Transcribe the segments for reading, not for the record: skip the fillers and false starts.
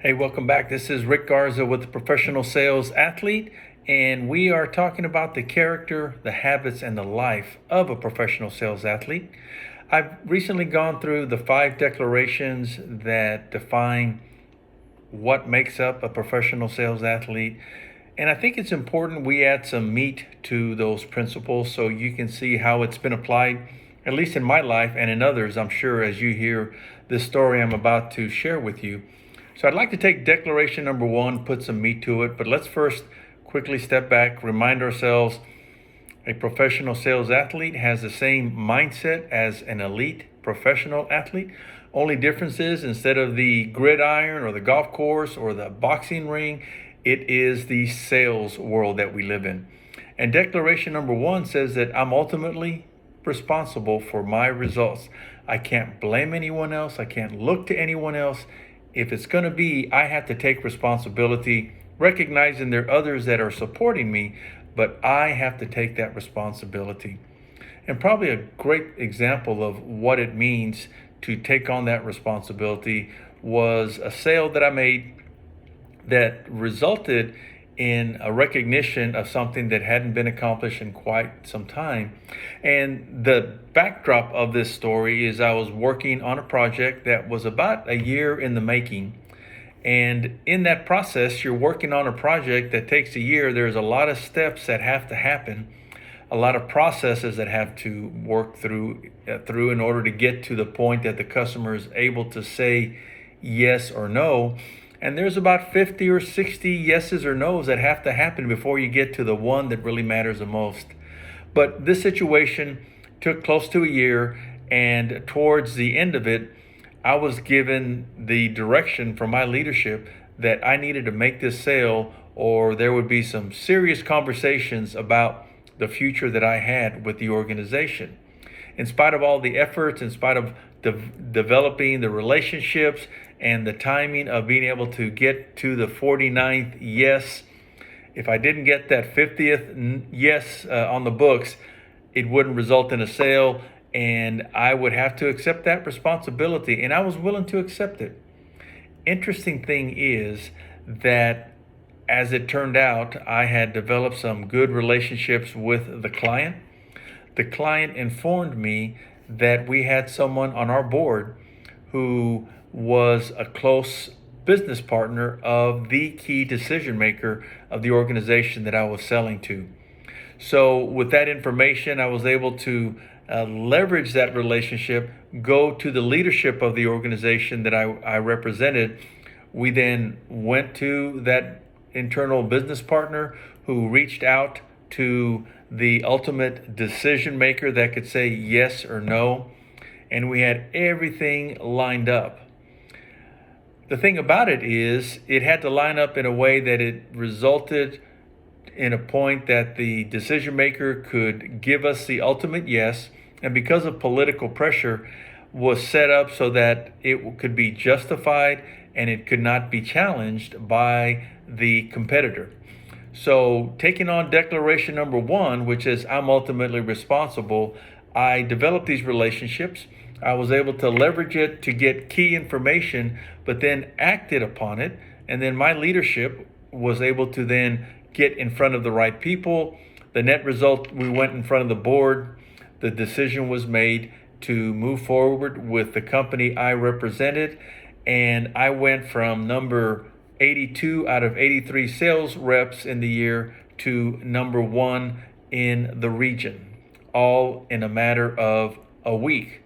Hey, welcome back. This is Rick Garza with the Professional Sales Athlete, and we are talking about the character, the habits, and the life of a professional sales athlete. I've recently gone through the 5 declarations that define what makes up a professional sales athlete, and I think it's important we add some meat to those principles so you can see how it's been applied, at least in my life and in others, I'm sure, as you hear this story I'm about to share with you. So I'd like to take declaration number 1, put some meat to it, but let's first quickly step back, remind ourselves a professional sales athlete has the same mindset as an elite professional athlete. Only difference is instead of the gridiron or the golf course or the boxing ring, it is the sales world that we live in. And declaration number 1 says that I'm ultimately responsible for my results. I can't blame anyone else. I can't look to anyone else. If it's going to be, I have to take responsibility, recognizing there are others that are supporting me, but I have to take that responsibility. And probably a great example of what it means to take on that responsibility was a sale that I made that resulted in a recognition of something that hadn't been accomplished in quite some time. And the backdrop of this story is I was working on a project that was about a year in the making. And in that process, you're working on a project that takes a year. There's a lot of steps that have to happen, a lot of processes that have to work through in order to get to the point that the customer is able to say yes or no. And there's about 50 or 60 yeses or nos that have to happen before you get to the one that really matters the most. But this situation took close to a year, and towards the end of it, I was given the direction from my leadership that I needed to make this sale or there would be some serious conversations about the future that I had with the organization. In spite of all the efforts, in spite of developing the relationships and the timing of being able to get to the 49th yes, if I didn't get that 50th yes on the books, it wouldn't result in a sale, and I would have to accept that responsibility, and I was willing to accept it. Interesting thing is that as it turned out, I had developed some good relationships with the client. The client informed me that we had someone on our board who was a close business partner of the key decision maker of the organization that I was selling to. So with that information, I was able to leverage that relationship, go to the leadership of the organization that I represented. We then went to that internal business partner who reached out to the ultimate decision maker that could say yes or no. And we had everything lined up. The thing about it is it had to line up in a way that it resulted in a point that the decision maker could give us the ultimate yes, and because of political pressure was set up so that it could be justified and it could not be challenged by the competitor. So taking on declaration number 1, which is I'm ultimately responsible, I developed these relationships. I was able to leverage it to get key information, but then acted upon it. And then my leadership was able to then get in front of the right people. The net result, we went in front of the board. The decision was made to move forward with the company I represented. And I went from number 82 out of 83 sales reps in the year to number 1 in the region, all in a matter of a week.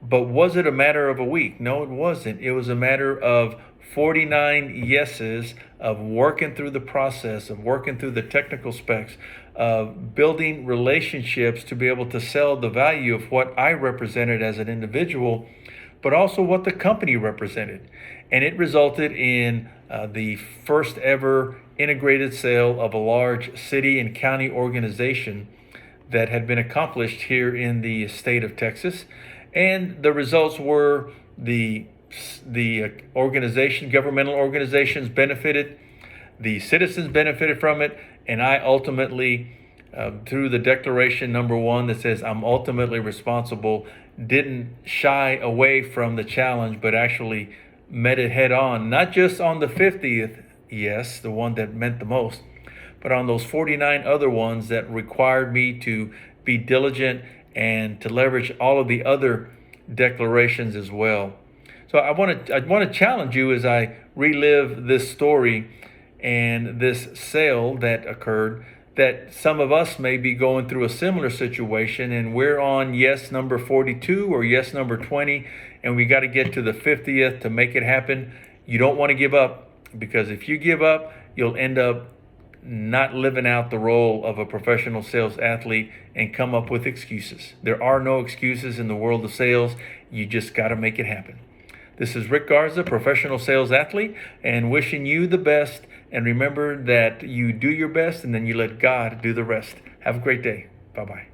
But was it a matter of a week? No, it wasn't. It was a matter of 49 yeses, of working through the process, of working through the technical specs, of building relationships to be able to sell the value of what I represented as an individual, but also what the company represented. And it resulted in the first ever integrated sale of a large city and county organization that had been accomplished here in the state of Texas. And the results were the organization, governmental organizations benefited, the citizens benefited from it, and I ultimately, through the declaration number 1 that says I'm ultimately responsible, didn't shy away from the challenge, but actually met it head on, not just on the 50th, yes, the one that meant the most, but on those 49 other ones that required me to be diligent and to leverage all of the other declarations as well. So I want to challenge you as I relive this story and this sale that occurred, that some of us may be going through a similar situation and we're on yes number 42 or yes number 20, and we got to get to the 50th to make it happen. You don't want to give up, because if you give up, you'll end up not living out the role of a professional sales athlete and come up with excuses. There are no excuses in the world of sales. You just got to make it happen. This is Rick Garza, professional sales athlete, and wishing you the best. And remember that you do your best and then you let God do the rest. Have a great day. Bye-bye.